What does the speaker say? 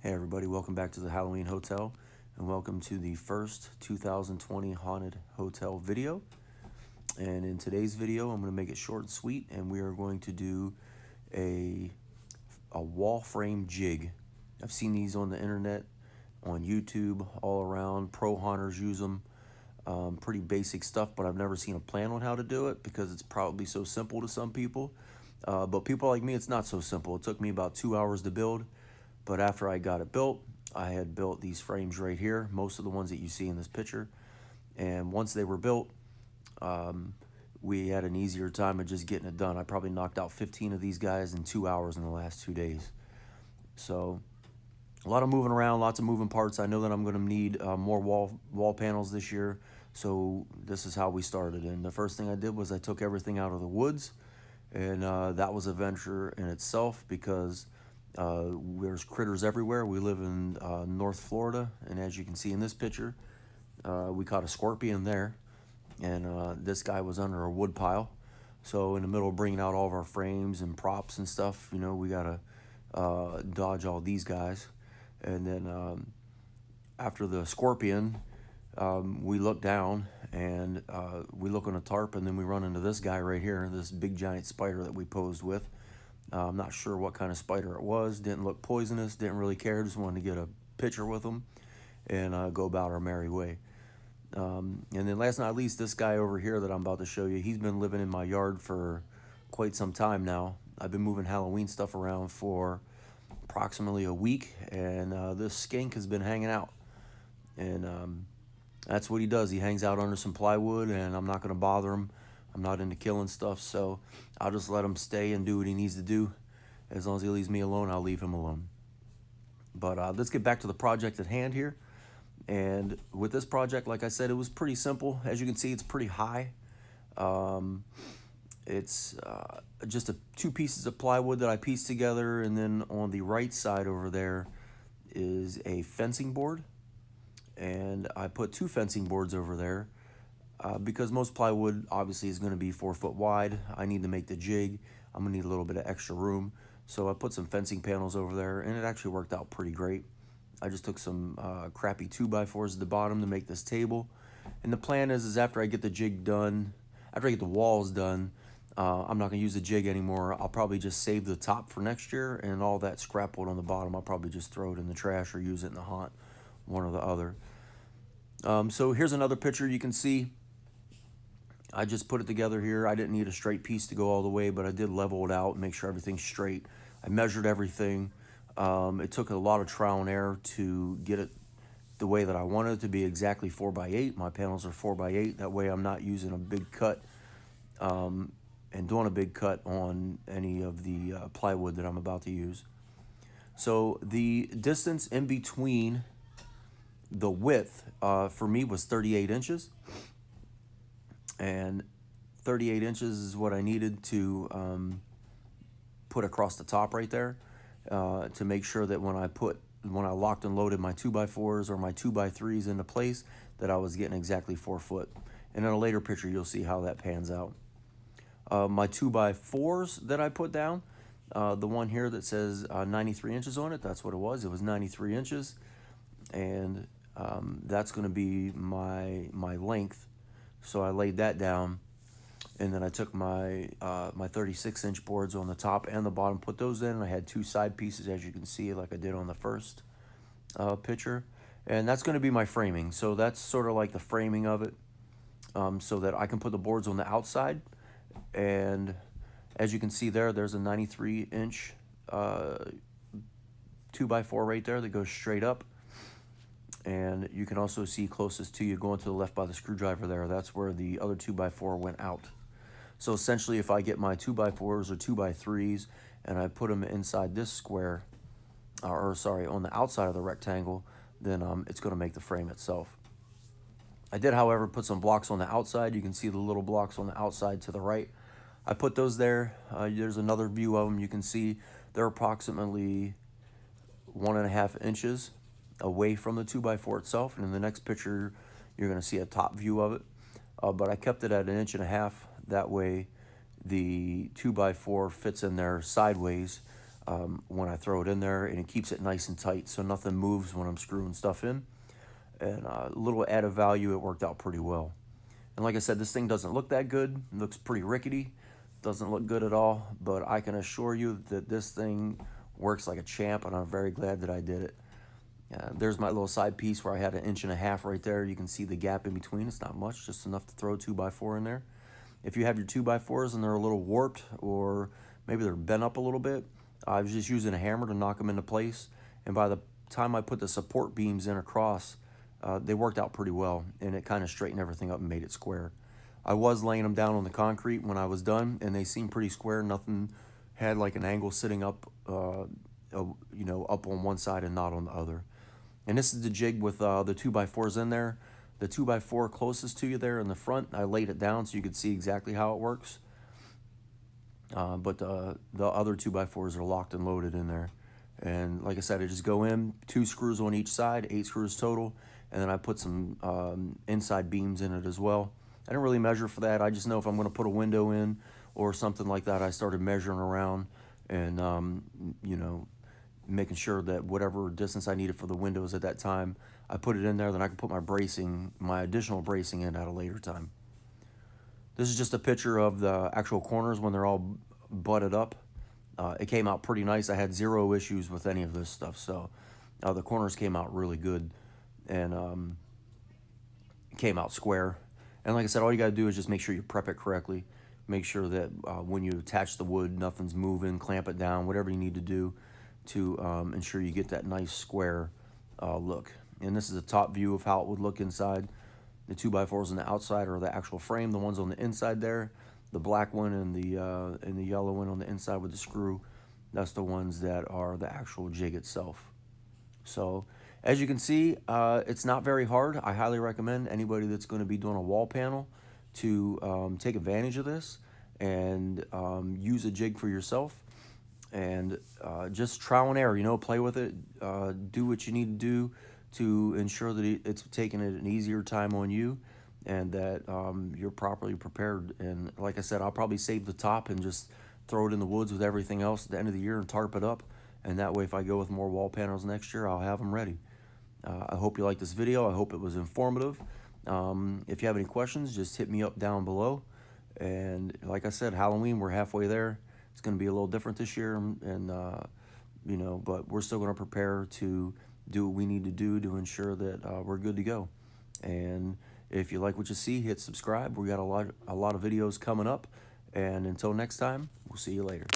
Hey everybody, welcome back to the Halloween Hotel and welcome to the first 2020 Haunted Hotel video. And in today's video, I'm going to make it short and sweet, and we are going to do a wall frame jig. I've seen these on the internet, on YouTube, all around. Pro haunters use them. Pretty basic stuff, but I've never seen a plan on how to do it because it's probably so simple to some people. But people like me, it's not so simple. It took me about 2 hours to build. But after I got it built, I had built these frames right here, most of the ones that you see in this picture. And once they were built, we had an easier time of just getting it done. I probably knocked out 15 of these guys in 2 hours in the last 2 days. So a lot of moving around, lots of moving parts. I know that I'm going to need more wall panels this year. So this is how we started. And the first thing I did was I took everything out of the woods. And that was a venture in itself because there's critters everywhere. We live in North Florida, and as you can see in this picture, we caught a scorpion there, and this guy was under a wood pile. So in the middle of bringing out all of our frames and props and stuff, you know, we gotta dodge all these guys. And then after the scorpion, we look down and we look on a tarp, and then we run into this guy right here, this big giant spider that we posed with. I'm not sure what kind of spider it was. Didn't look poisonous. Didn't really care. Just wanted to get a picture with him and go about our merry way. And then last but not least, this guy over here that I'm about to show you, he's been living in my yard for quite some time now. I've been moving Halloween stuff around for approximately a week, and this skink has been hanging out. And that's what he does. He hangs out under some plywood, and I'm not going to bother him. I'm not into killing stuff, so I'll just let him stay and do what he needs to do. As long as he leaves me alone, I'll leave him alone. But let's get back to the project at hand here. And with this project, like I said, it was pretty simple. As you can see, it's pretty high. It's just two pieces of plywood that I pieced together, and then on the right side over there is a fencing board. And I put two fencing boards over there. Because most plywood obviously is going to be 4 foot wide. I need to make the jig. I'm going to need a little bit of extra room. So I put some fencing panels over there, and it actually worked out pretty great. I just took some crappy 2x4s at the bottom to make this table. And the plan is after I get the jig done, after I get the walls done, I'm not going to use the jig anymore. I'll probably just save the top for next year, and all that scrap wood on the bottom, I'll probably just throw it in the trash or use it in the haunt, one or the other. So here's another picture you can see. I just put it together here. I didn't need a straight piece to go all the way, but I did level it out and make sure everything's straight. I measured everything. It took a lot of trial and error to get it the way that I wanted it to be, exactly 4x8. My panels are 4x8. That way I'm not using a big cut and doing a big cut on any of the plywood that I'm about to use. So the distance in between the width for me was 38 inches. And 38 inches is what I needed to put across the top right there to make sure that when I locked and loaded my 2x4s or my 2x3s into place, that I was getting exactly 4 foot. And in a later picture, you'll see how that pans out. My 2x4s that I put down, the one here that says 93 inches on it, that's what it was. It was 93 inches. And that's going to be my length. So I laid that down, and then I took my 36-inch boards on the top and the bottom, put those in, and I had two side pieces, as you can see, like I did on the first picture. And that's going to be my framing. So that's sort of like the framing of it, so that I can put the boards on the outside. And as you can see there's a 93-inch 2x4 right there that goes straight up. And you can also see closest to you going to the left by the screwdriver there. That's where the other 2x4 went out. So essentially, if I get my 2x4s or 2x3s and I put them inside this square, on the outside of the rectangle, then it's going to make the frame itself. I did, however, put some blocks on the outside. You can see the little blocks on the outside to the right. I put those there. There's another view of them. You can see they're approximately 1.5 inches away from the 2x4 itself, and in the next picture you're going to see a top view of it, but I kept it at 1.5 inches. That way the 2x4 fits in there sideways when I throw it in there, and it keeps it nice and tight so nothing moves when I'm screwing stuff in. And a little added value, it worked out pretty well. And like I said, this thing doesn't look that good. It looks pretty rickety. Doesn't look good at all, but I can assure you that this thing works like a champ, and I'm very glad that I did it. There's my little side piece where I had 1.5 inches right there. You can see the gap in between. It's not much, just enough to throw a 2x4 in there. If you have your 2x4s and they're a little warped, or maybe they're bent up a little bit, I was just using a hammer to knock them into place. And by the time I put the support beams in across, they worked out pretty well, and it kind of straightened everything up and made it square. I was laying them down on the concrete when I was done, and they seemed pretty square. Nothing had like an angle sitting up, up on one side and not on the other. And this is the jig with the 2x4s in there. The 2x4 closest to you there in the front, I laid it down so you could see exactly how it works. But the other 2x4s are locked and loaded in there. And like I said, I just go in, 2 screws on each side, 8 screws total, and then I put some inside beams in it as well. I didn't really measure for that. I just know if I'm going to put a window in or something like that, I started measuring around and, making sure that whatever distance I needed for the windows at that time, I put it in there. Then I can put my additional bracing in at a later time. This is just a picture of the actual corners when they're all butted up. It came out pretty nice. I had 0 issues with any of this stuff. So the corners came out really good, and came out square. And like I said, all you got to do is just make sure you prep it correctly. Make sure that when you attach the wood, nothing's moving, clamp it down, whatever you need to do to ensure you get that nice square look. And this is a top view of how it would look inside. The 2x4s on the outside are the actual frame. The ones on the inside there, the black one and the yellow one on the inside with the screw, that's the ones that are the actual jig itself. So as you can see, it's not very hard. I highly recommend anybody that's going to be doing a wall panel to take advantage of this and use a jig for yourself. And just trial and error, play with it, do what you need to do to ensure that it's taking it an easier time on you, and that you're properly prepared. And like I said, I'll probably save the top and just throw it in the woods with everything else at the end of the year and tarp it up. And that way, if I go with more wall panels next year, I'll have them ready. I hope you liked this video. I hope it was informative. If you have any questions, just hit me up down below. And like I said, Halloween, we're halfway there. It's going to be a little different this year, and but we're still going to prepare to do what we need to do to ensure that we're good to go. And if you like what you see, hit subscribe. We got a lot of videos coming up. And until next time, we'll see you later.